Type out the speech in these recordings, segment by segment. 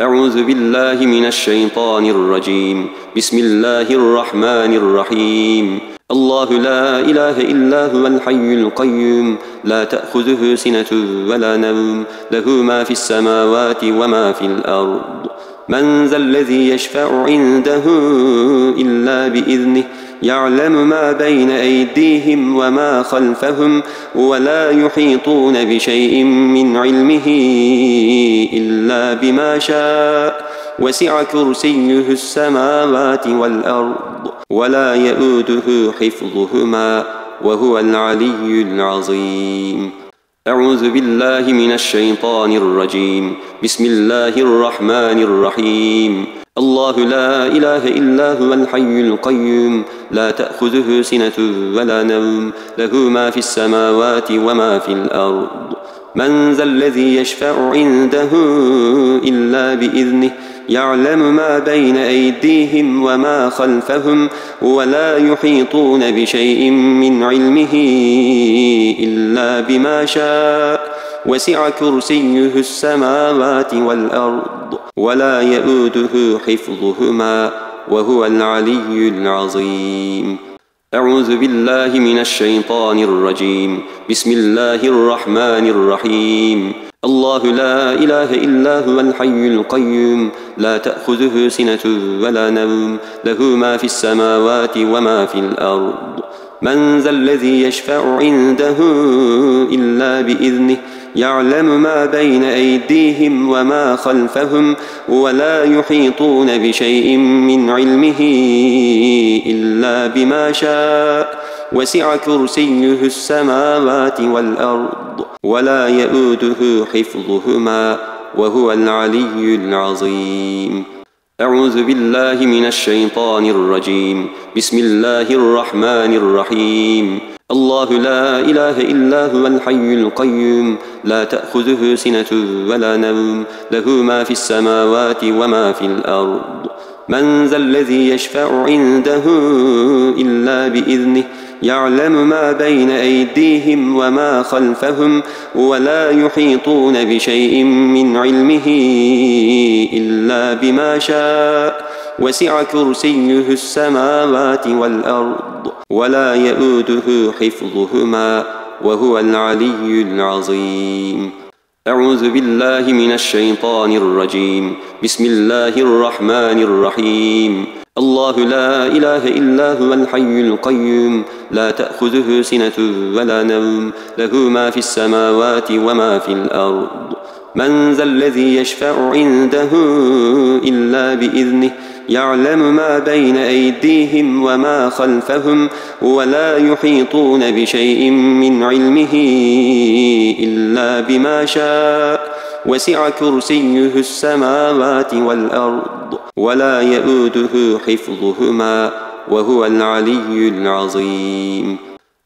أعوذ بالله من الشيطان الرجيم. بسم الله الرحمن الرحيم. الله لا إله إلا هو الحي القيوم لا تأخذه سنة ولا نوم له ما في السماوات وما في الأرض. من ذا الذي يشفع عنده إلا بإذنه يعلم ما بين أيديهم وما خلفهم ولا يحيطون بشيء من علمه إلا بما شاء وسع كرسيه السماوات والأرض ولا يؤوده حفظهما وهو العلي العظيم. أعوذ بالله من الشيطان الرجيم. بسم الله الرحمن الرحيم. الله لا إله إلا هو الحي القيوم لا تأخذه سنة ولا نوم له ما في السماوات وما في الأرض. من ذا الذي يشفع عنده إلا بإذنه يعلم ما بين أيديهم وما خلفهم ولا يحيطون بشيء من علمه إلا بما شاء وسع كرسيه السماوات والأرض ولا يؤوده حفظهما وهو العلي العظيم. أعوذ بالله من الشيطان الرجيم. بسم الله الرحمن الرحيم. الله لا إله إلا هو الحي القيوم لا تأخذه سنة ولا نوم له ما في السماوات وما في الأرض. من ذا الذي يشفع عنده إلا بإذنه يعلم ما بين أيديهم وما خلفهم ولا يحيطون بشيء من علمه إلا بما شاء وسع كرسيه السماوات والأرض ولا يؤوده حفظهما وهو العلي العظيم. أعوذ بالله من الشيطان الرجيم. بسم الله الرحمن الرحيم. الله لا إله إلا هو الحي القيوم لا تأخذه سنة ولا نوم له ما في السماوات وما في الأرض. من ذا الذي يشفع عنده إلا بإذنه يعلم ما بين أيديهم وما خلفهم ولا يحيطون بشيء من علمه إلا بما شاء وسع كرسيه السماوات والأرض ولا يؤوده حفظهما وهو العلي العظيم. أعوذ بالله من الشيطان الرجيم. بسم الله الرحمن الرحيم. الله لا إله إلا هو الحي القيوم لا تأخذه سنة ولا نوم له ما في السماوات وما في الأرض. من ذا الذي يشفع عنده إلا بإذنه يعلم ما بين أيديهم وما خلفهم ولا يحيطون بشيء من علمه إلا بما شاء وسع كرسيه السماوات والأرض ولا يؤوده حفظهما وهو العلي العظيم.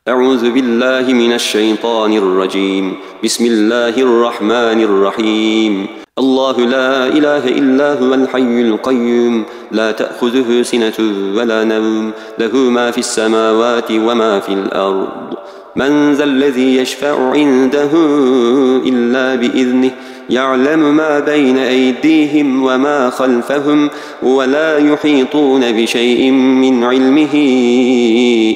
أعوذ بالله من الشيطان الرجيم. بسم الله الرحمن الرحيم. الله لا إله إلا هو الحي القيوم لا تأخذه سنة ولا نوم له ما في السماوات وما في الأرض. من ذا الذي يشفع عنده إلا بإذنه يعلم ما بين أيديهم وما خلفهم ولا يحيطون بشيء من علمه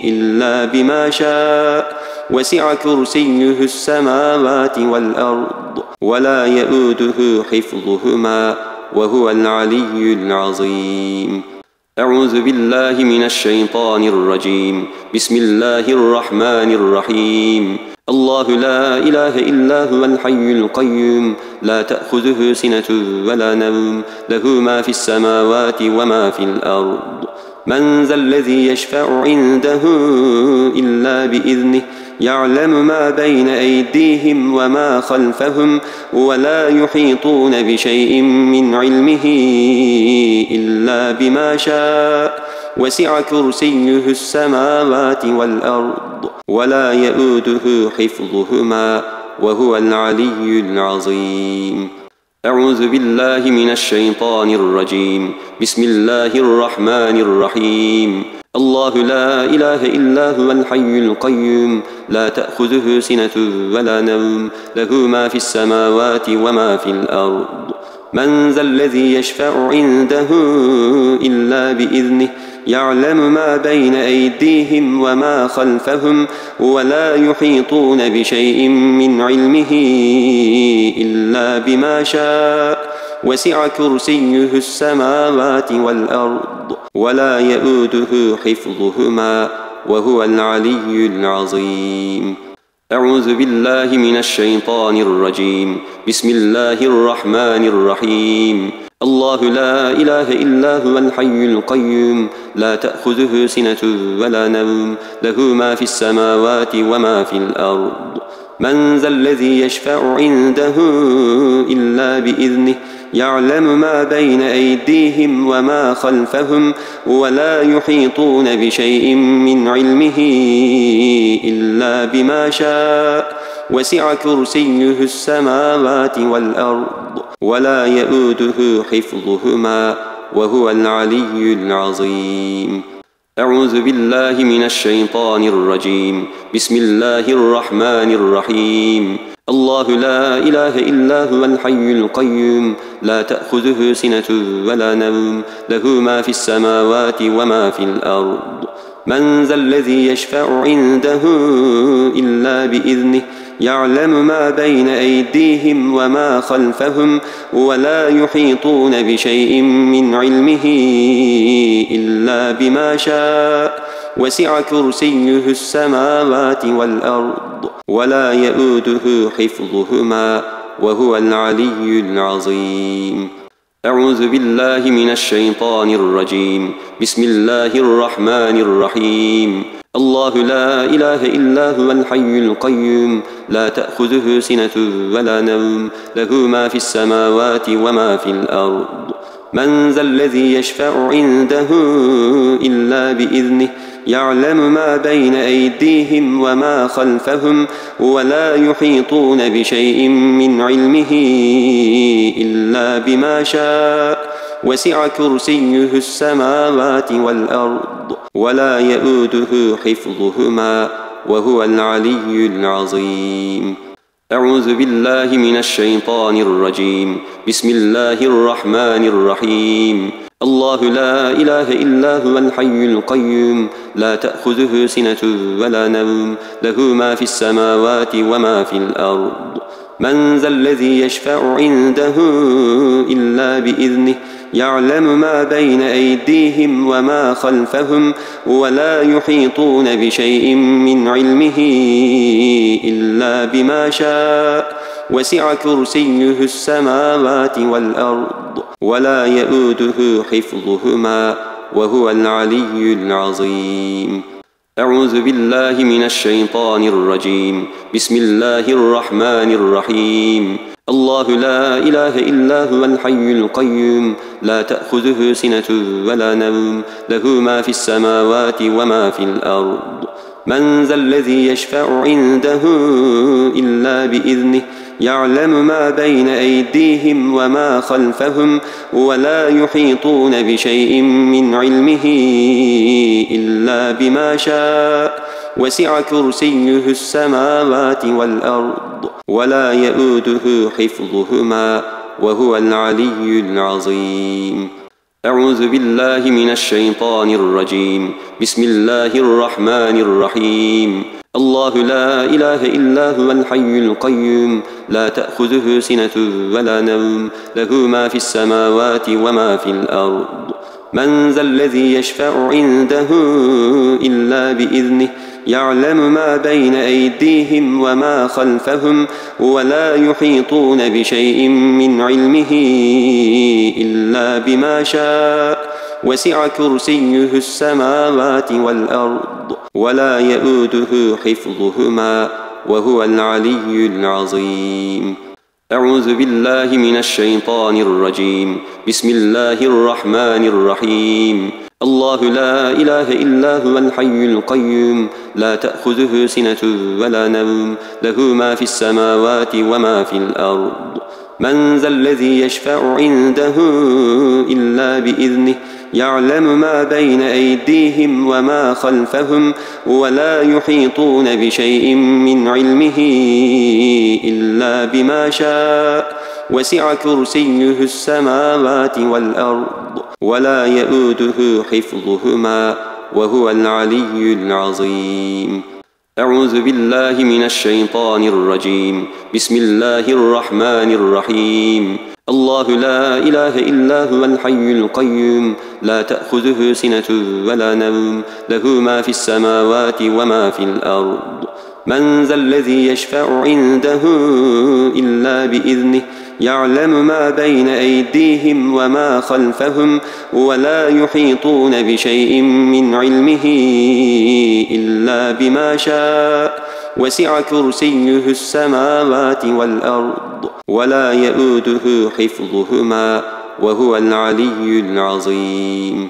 إلا بما شاء وسع كرسيه السماوات والأرض ولا يؤوده حفظهما وهو العلي العظيم. أعوذ بالله من الشيطان الرجيم. بسم الله الرحمن الرحيم. الله لا إله إلا هو الحي القيوم لا تأخذه سنة ولا نوم له ما في السماوات وما في الأرض. من ذا الذي يشفع عنده إلا بإذنه يعلم ما بين أيديهم وما خلفهم ولا يحيطون بشيء من علمه إلا بما شاء وسع كرسيه السماوات والأرض ولا يؤوده حفظهما وهو العلي العظيم. أعوذ بالله من الشيطان الرجيم. بسم الله الرحمن الرحيم. الله لا إله إلا هو الحي القيوم لا تأخذه سنة ولا نوم له ما في السماوات وما في الأرض. من ذا الذي يشفع عنده إلا بإذنه يعلم ما بين أيديهم وما خلفهم ولا يحيطون بشيء من علمه إلا بما شاء وسع كرسيه السماوات والأرض ولا يؤوده حفظهما وهو العلي العظيم. أعوذ بالله من الشيطان الرجيم. بسم الله الرحمن الرحيم. الله لا إله إلا هو الحي القيوم لا تأخذه سنة ولا نوم له ما في السماوات وما في الأرض. من ذا الذي يشفع عنده إلا بإذنه يعلم ما بين أيديهم وما خلفهم ولا يحيطون بشيء من علمه إلا بما شاء وسع كرسيه السماوات والأرض ولا يؤوده حفظهما وهو العلي العظيم. أعوذ بالله من الشيطان الرجيم. بسم الله الرحمن الرحيم. الله لا إله إلا هو الحي القيوم لا تأخذه سنة ولا نوم له ما في السماوات وما في الأرض. من ذا الذي يشفع عنده إلا بإذنه يعلم ما بين أيديهم وما خلفهم ولا يحيطون بشيء من علمه إلا بما شاء وسع كرسيه السماوات والأرض ولا يؤوده حفظهما وهو العلي العظيم. أعوذ بالله من الشيطان الرجيم. بسم الله الرحمن الرحيم. الله لا إله إلا هو الحي القيوم لا تأخذه سنة ولا نوم له ما في السماوات وما في الأرض. من ذا الذي يشفع عنده إلا بإذنه يعلم ما بين أيديهم وما خلفهم ولا يحيطون بشيء من علمه إلا بما شاء وسع كرسيه السماوات والأرض ولا يؤوده حفظهما وهو العلي العظيم. أعوذ بالله من الشيطان الرجيم. بسم الله الرحمن الرحيم. الله لا إله إلا هو الحي القيوم لا تأخذه سنة ولا نوم له ما في السماوات وما في الأرض. من ذا الذي يشفع عنده إلا بإذنه يعلم ما بين أيديهم وما خلفهم ولا يحيطون بشيء من علمه إلا بما شاء وسع كرسيه السماوات والأرض ولا يؤوده حفظهما وهو العلي العظيم. أعوذ بالله من الشيطان الرجيم. بسم الله الرحمن الرحيم. الله لا إله إلا هو الحي القيوم لا تأخذه سنة ولا نوم له ما في السماوات وما في الأرض. من ذا الذي يشفع عنده إلا بإذنه يعلم ما بين أيديهم وما خلفهم ولا يحيطون بشيء من علمه إلا بما شاء وسع كرسيه السماوات والأرض ولا يؤوده حفظهما وهو العلي العظيم. أعوذ بالله من الشيطان الرجيم. بسم الله الرحمن الرحيم. الله لا إله إلا هو الحي القيوم لا تأخذه سنة ولا نوم له ما في السماوات وما في الأرض. من ذا الذي يشفع عنده إلا بإذنه يعلم ما بين أيديهم وما خلفهم ولا يحيطون بشيء من علمه إلا بما شاء وسع كرسيه السماوات والأرض ولا يؤوده حفظهما وهو العلي العظيم. أعوذ بالله من الشيطان الرجيم. بسم الله الرحمن الرحيم. الله لا إله إلا هو الحي القيوم لا تأخذه سنة ولا نوم له ما في السماوات وما في الأرض. من ذا الذي يشفع عنده إلا بإذنه يعلم ما بين أيديهم وما خلفهم ولا يحيطون بشيء من علمه إلا بما شاء وسع كرسيه السماوات والأرض ولا يؤوده حفظهما وهو العلي العظيم. أعوذ بالله من الشيطان الرجيم. بسم الله الرحمن الرحيم. الله لا إله إلا هو الحي القيوم لا تأخذه سنة ولا نوم له ما في السماوات وما في الأرض. من ذا الذي يشفع عنده إلا بإذنه يعلم ما بين أيديهم وما خلفهم ولا يحيطون بشيء من علمه إلا بما شاء وسع كرسيه السماوات والأرض ولا يؤوده حفظهما وهو العلي العظيم.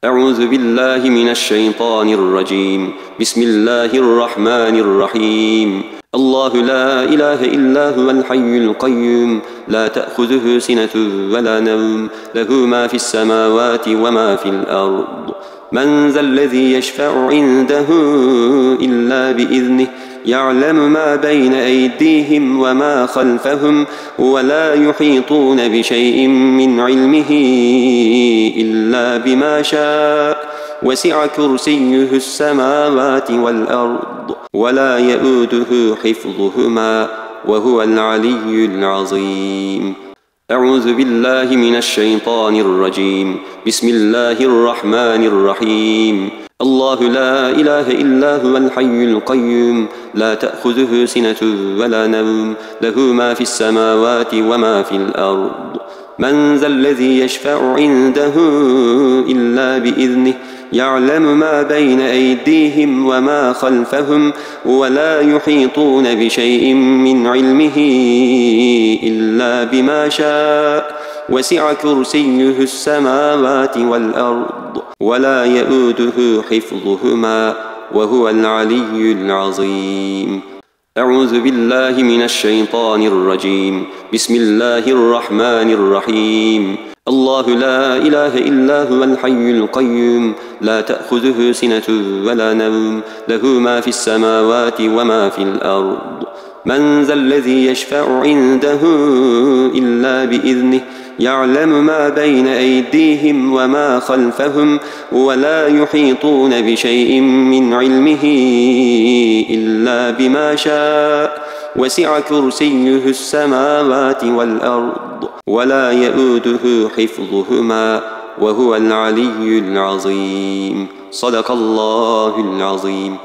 أعوذ بالله من الشيطان الرجيم. بسم الله الرحمن الرحيم. الله لا إله إلا هو الحي القيوم لا تأخذه سنة ولا نوم له ما في السماوات وما في الأرض. من ذا الذي يشفع عنده إلا بإذنه يعلم ما بين أيديهم وما خلفهم ولا يحيطون بشيء من علمه إلا بما شاء وسع كرسيه السماوات والأرض ولا يؤوده حفظهما وهو العلي العظيم. أعوذ بالله من الشيطان الرجيم. بسم الله الرحمن الرحيم. الله لا إله إلا هو الحي القيوم لا تأخذه سنة ولا نوم له ما في السماوات وما في الأرض. من ذا الذي يشفع عنده إلا بإذنه يعلم ما بين أيديهم وما خلفهم ولا يحيطون بشيء من علمه إلا بما شاء وسع كرسيه السماوات والأرض ولا يؤوده حفظهما وهو العلي العظيم. أعوذ بالله من الشيطان الرجيم. بسم الله الرحمن الرحيم. الله لا إله إلا هو الحي القيوم لا تأخذه سنة ولا نوم له ما في السماوات وما في الأرض. من ذا الذي يشفع عنده إلا بإذنه يعلم ما بين أيديهم وما خلفهم ولا يحيطون بشيء من علمه إلا بما شاء وسع كرسيه السماوات والأرض ولا يؤوده حفظهما وهو العلي العظيم. صدق الله العظيم.